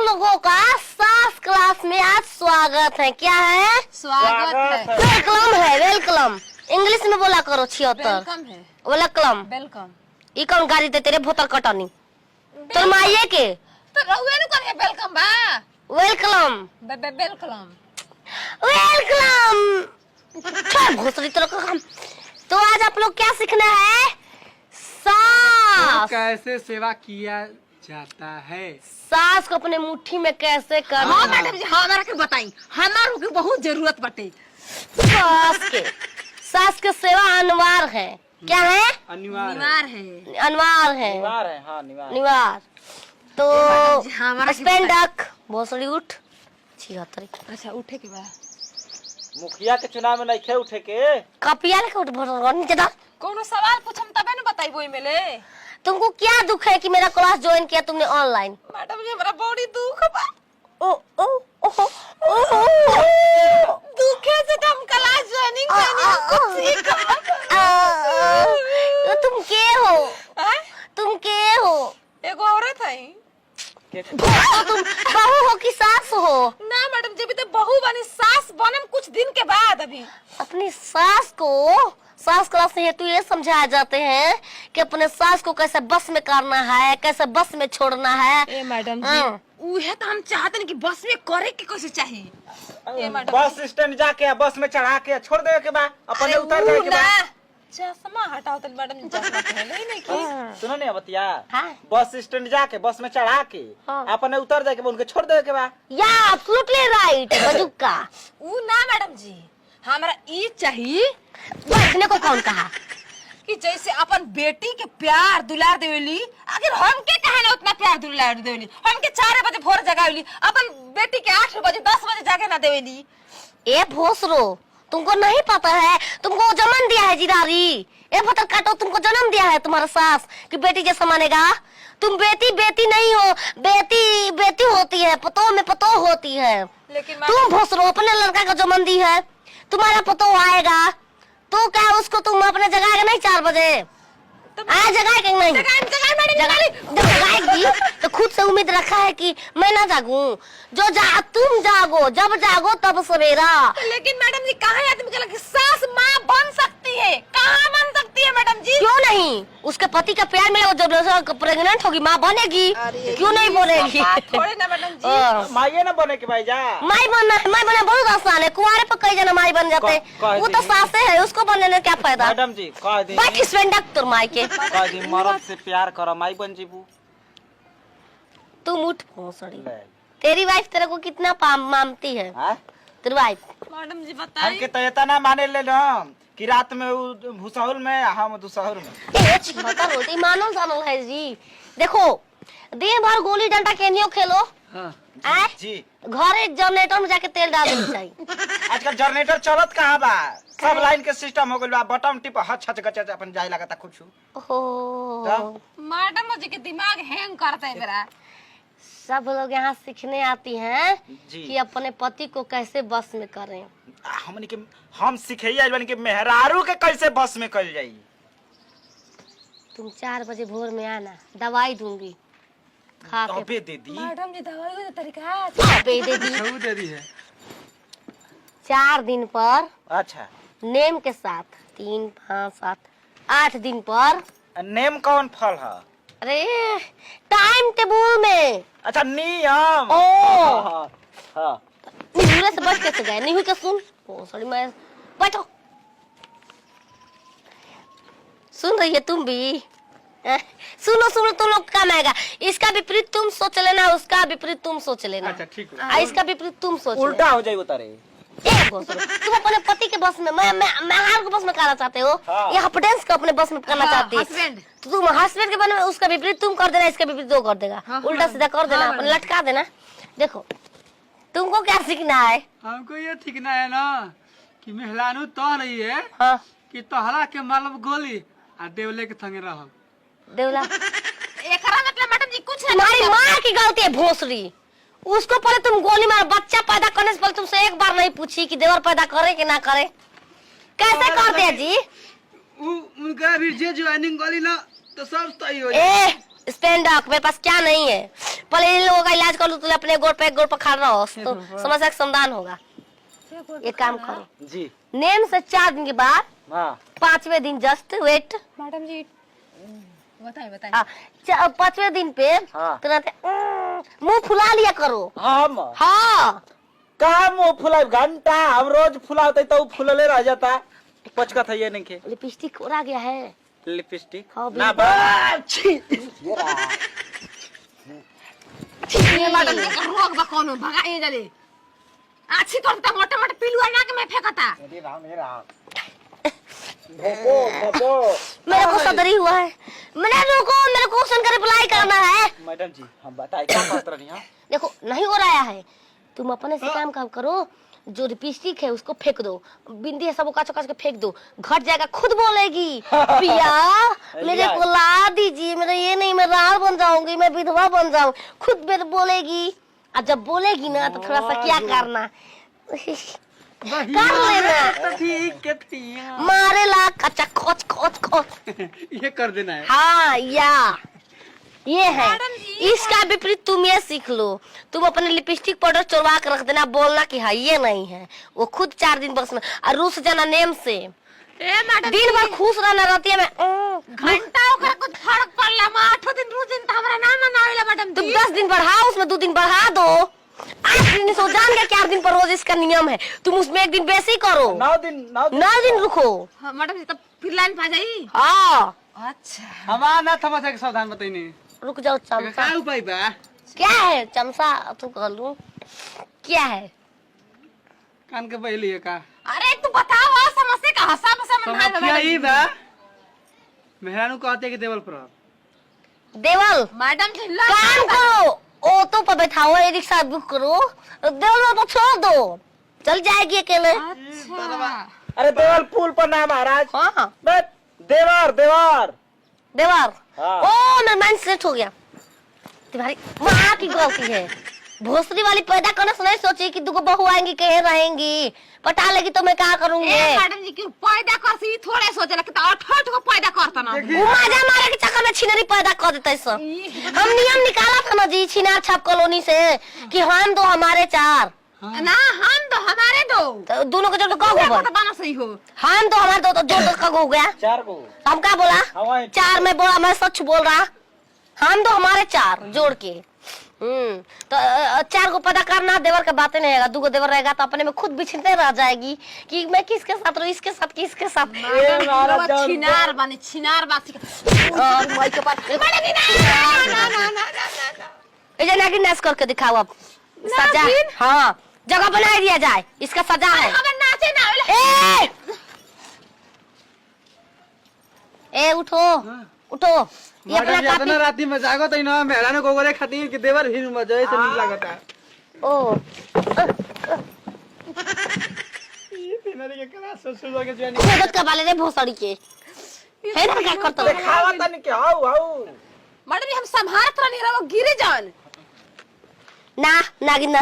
लोगों का सास क्लास में आज स्वागत है। क्या है? स्वागत है। वेलकम है, वेलकम। इंग्लिश में बोला करो। 76 वेलकम है। वेलकम। वेलकम। ई कौन गाड़ी दे तेरे भोतर कटनी तोर माइये के? तो रहुए न करिए वेलकम बा। Welcome welcome. वेलकम। छोड़ घुसरी तेरे को हम। तो आज आप लोग क्या सीखना है? सास कैसे सेवा किया जाता है। सास को अपने मुट्ठी में कैसे करना। हाँ मैडम जी, हमारा के बताई, हमारो के बहुत जरूरत बटे। सास के सेवा अनिवार्य है। क्या है? अनिवार्य है। अनिवार्य है। निवार है। हाँ निवार। तो हमारा स्पेंडक भोसड़ी उठ 76। अच्छा उठे के बाद मुखिया के चुनाव में नहीं उठे के कपिया लेके उठ भोसड़ी नीचे। कोनो सवाल पूछम तबे न बताई बोई मेले। तुमको क्या दुख है कि मेरा क्लास ज्वाइन किया तुमने ऑनलाइन? मैडम जी हमारा बड़ी दुख बा। ओ ओ ओ दुख है से हम क्लास ज्वाइनिंग तुम के हो? तुम के हो? एगो औरत है। तो तुम बहू हो कि सास हो? ना मैडम जी, अभी तो बहू बनी, सास बनम कुछ दिन के बाद। अभी अपनी सास को सास क्लास से हेतु ये समझाए जाते हैं कि अपने सास को कैसे बस में करना है, कैसे बस में छोड़ना है। ए मैडम जी, उहे तो हम चाहते हैं कि बस में करे के कैसे चाहिए। ए मैडम, बस स्टैंड जाके बस में चढ़ा के छोड़ दे के बाद अपने उतर जाए के बाद। चश्मा हटाओ तो मैडम जी, चश्मा पहले ही नहीं की। सुनो नहीं बतिया। हाँ। बस स्टैंड जाके बस में चढ़ा के अपने उतर जाए के बाद उनके छोड़ दे के बाद। या एब्सोल्युटली राइट बजुक्का। ऊ ना मैडम जी, हमरा ई चाहिए बैठने को कौन कहा कि जैसे अपन बेटी के प्यार दुलार देवेली, अगर हम के कहे ना उतना प्यार दुलार देवेली, हम के 4 बजे भोर जगावेली, अपन बेटी के 8 बजे 10 बजे जाके ना देवेली। ए भोसरो, तुमको नहीं पता है? तुमको जन्म दिया है जिरारी। ए भतर काटो, तुमको जन्म दिया है तुम्हारा सास कि बेटी जैसा मानेगा। तुम बेटी बेटी नहीं हो, बेटी बेटी होती है, पतोह में पतोह होती है। लेकिन तुम भोसरो अपने लड़का का जन्म दी है, तुम्हारा पतोह आएगा तो क्या उसको तुम अपने जगाएगा नहीं 4 बजे? आ जगाएगा नहीं? जगाएगी तो खुद से उम्मीद रखा है कि मैं ना जागूं। तुम जागो, जब जागो तब सवेरा। लेकिन मैडम जी, कहाँ आदमी के लगे सास माँ बन सकती है? कहाँ बन सकती है मैडम जी? क्यों नहीं? उसके पति का प्यार मिलेगा, जब प्रेग्नेंट होगी माँ बनेगी। क्यों नहीं बनेगी? थोड़े ना मैडम जी, माइये ना बने के भाई जा। माई बनना बहुत आसान है। कुंवारे पर कई जना माई बन जाते हैं। वो तो सासे है, उसको बनने में क्या फायदा? मैडम जी कह दी, बैठ स्पेंडक तुर माई के। कह दी मर्द से प्यार करो माई बन जीबू। तुम उठ भोसड़ी। तेरी वाइफ तेरे को कितना मानती है? तेरी वाइफ मैडम जी हमके बताइए। तो इतना माने ले लो कि रात में भूसाहुल में हम दुसहुल में। मानो जानो है जी। देखो दिन भर गोली डंडा केनियो खेलो। हाँ, जी घरे जनरेटर में जाके तेल डाल देना चाहिए। आजकल जनरेटर चलत कहाँ बा? सब लाइन के सिस्टम हो गइल बा, बटन टिप हच हच गच अपन जाए लगता कुछ। ओहो, मैडम जी के दिमाग हैंग करता है मेरा। सब लोग यहाँ सीखने आती हैं जी। कि अपने पति को कैसे बस में करें। हमनी के हम सिखैया बन के मेहरारू के कैसे बस में कल जाई। तुम 4 बजे भोर में आना, दवाई दूंगी, खा के। अबे दे दी। मैडम जी दवाई का तरीका अबे दे दी। दे दी है। 4 दिन पर अच्छा, नेम के साथ 3, 5, 7, 8 दिन पर। नेम कौन फल है? अरे टाइम टेबल में। अच्छा नियम। ओ हाँ। निहुरे से बच कैसे गए? निहू के सुन। ओ सॉरी, मैं बैठो। सुन रही है तुम भी? सुनो सुनो, तुम लोग काम आएगा। इसका विपरीत तुम सोच लेना, उसका विपरीत तुम सोच लेना। अच्छा ठीक है। इसका विपरीत तुम सोच उल्टा हो जाए उतारे। तुम अपने पति के बस में, मैं हार को बस में करना चाहते हो। हाँ। ये हपडेंस को अपने बस में करना चाहती है। हस्बैंड तो तुम हस्बैंड के बने में उसका विपरीत तुम कर देना, इसका विपरीत वो कर देगा। उल्टा सीधा कर देना, अपने लटका देना। देखो तुमको क्या सीखना है? हमको ये सीखना है ना कि मेहलानू तो रही है हाँ कि तोहरा के मालूम गोली आ देवले के संगे रहो। देवला, एकरा मतलब मैडम जी कुछ तुम्हारी माँ की गलती है भोसड़ी। उसको पहले तुम गोली मार, बच्चा पैदा करने से पहले तुमसे एक बार नहीं पूछी कि देवर पैदा करे कि ना करे। कैसे करते हैं जी? उनका भी जे ज्वाइनिंग गोली ना तो सब सही हो ए स्टैंडअप मेरे पास क्या नहीं है। पहले इन लोगों का इलाज कर लो, तुझे अपने गोड़ पे एक गोड़ पर खड़ा रहो तो समस्या का समाधान होगा। एक काम करो, जी नेम से 4 दिन के बाद हाँ 5वें दिन जस्ट वेट। मैडम जी बताइए बताइए। हाँ 5वें दिन पे हाँ। तुरंत मुंह फुला लिया करो। हम हाँ का मुंह फुलाए घंटा हम रोज फुलाते तो फुलले रह जाता। पचका था ये नहीं के लिपस्टिक उड़ा गया है। लिपस्टिक हाँ, ना बिल्कुल। मैडम जी का रोग बा कोनो भगाई जले अच्छी करता मोटे मोटे पिलुआ ना के मैं फेंकता। मेरे को सदरी हुआ है। मेरे को क्वेश्चन का रिप्लाई करना है। मैडम जी हम बताइए क्या बात रही है। देखो नहीं हो रहा है, तुम अपने से काम करो। जो लिपस्टिक है उसको फेंक दो, बिंदी है सब उकाच उकाच के फेंक दो, घट जाएगा, खुद बोलेगी पिया मेरे को ला दीजिए, मेरा ये नहीं मैं राह बन जाऊंगी, मैं विधवा बन जाऊं, खुद बोलेगी। और जब बोलेगी ना तो थोड़ा सा क्या करना कर लेना, ठीक है तिया। मारे ला कच्चा खोच खोच खोच। ये कर देना है। हाँ या ये है। मैडम जी, इसका विपरीत तुम ये सीख लो, तुम अपने लिपस्टिक पाउडर चुरवा कर रख देना, बोलना कि हाँ ये नहीं है, वो खुद 4 दिन बस में और रूस जाना नेम से। ए मैडम दिन भर खुश रहना रहती है। मैं घंटा ओकरा कुछ फर्क पड़ला मा 8 दिन रोज दिन त हमरा ना मनावेला मैडम तुम जी। 10 दिन बढ़ाओ, उसमें 2 दिन बढ़ा दो, 8 दिन सो जान के 4 दिन पर रोज इसका नियम है, तुम उसमें 1 दिन बेसी करो, 9 दिन रुको। हां मैडम जी तब फिर लाइन पा जाई। हाँ अच्छा हमारा ना समस्या के सावधान बताइए। रुक जाओ चमचा। क्या उपाय बा? क्या है चमचा तू कह लू क्या है? कान के पहले है का अरे तू बताओ समस्या का हसाब समाधान समस्या ई बा मेहरानू कहते कि देवल पर देवल मैडम जी काम करो, ऑटो पर बैठाओ, रिक्शा बुक करो, देवल तो छोड़ दो, चल जाएगी अकेले। अच्छा अरे देवल पुल पर ना महाराज। हाँ बस देवर देवर देवर। हाँ। ओ मेरा माइंड सेट हो गया, तुम्हारी माँ की गलती है। भोसड़ी वाली पैदा करने से नहीं सोची कि 2 बहू आएंगी कहीं रहेंगी, पटा लेगी तो मैं क्या करूंगी। ए मैडम जी क्यों पैदा कर सी थोड़े सोचला कि 8 को पैदा करता ना। मजा मारे के चक्कर में छिनरी पैदा कर देता है सब। हम नियम निकाला था ना जी छिनार छाप कॉलोनी से कि हम 2 हमारे 4, ना हम तो हमारे दो तो दोनों को जोड़ के कहो पता बना सही हो। हम 2 हमारे 2 तो जोड़ के कहो हो गया। 4 को हम क्या बोला? हवाई 4 में बोला, मैं सच बोल रहा। हम 2 हमारे 4 जोड़ के तो 4 को पैदा करना, देवर का बातें नहीं रहेगा। 2 देवर रहेगा तो अपने में खुद बिछते रह जाएगी कि मैं किसके साथ रहूं, इसके साथ किसके साथ। छिनार बने छिनार बासी माई के पास ये नागिन नाच करके दिखाओ अब सजा। नागिन? हाँ जगह बना दिया जाए, इसका सजा है। हमें नाचे ना ए उठो उठो, ये अपना मैडम कापी। इतना राती में जागो तो ना मेहरानू को गोरे खातिर कि देवर ही मजा है तो नहीं लगता है। ओ ये तिनरी के करा ससुर के जानी खुदत का बाले रे भोसड़ी के है ना क्या करता है? खावा तनी के हाउ हाउ मैडम जी हम संभालत रहनी रहो गिरे जान ना नागिन ना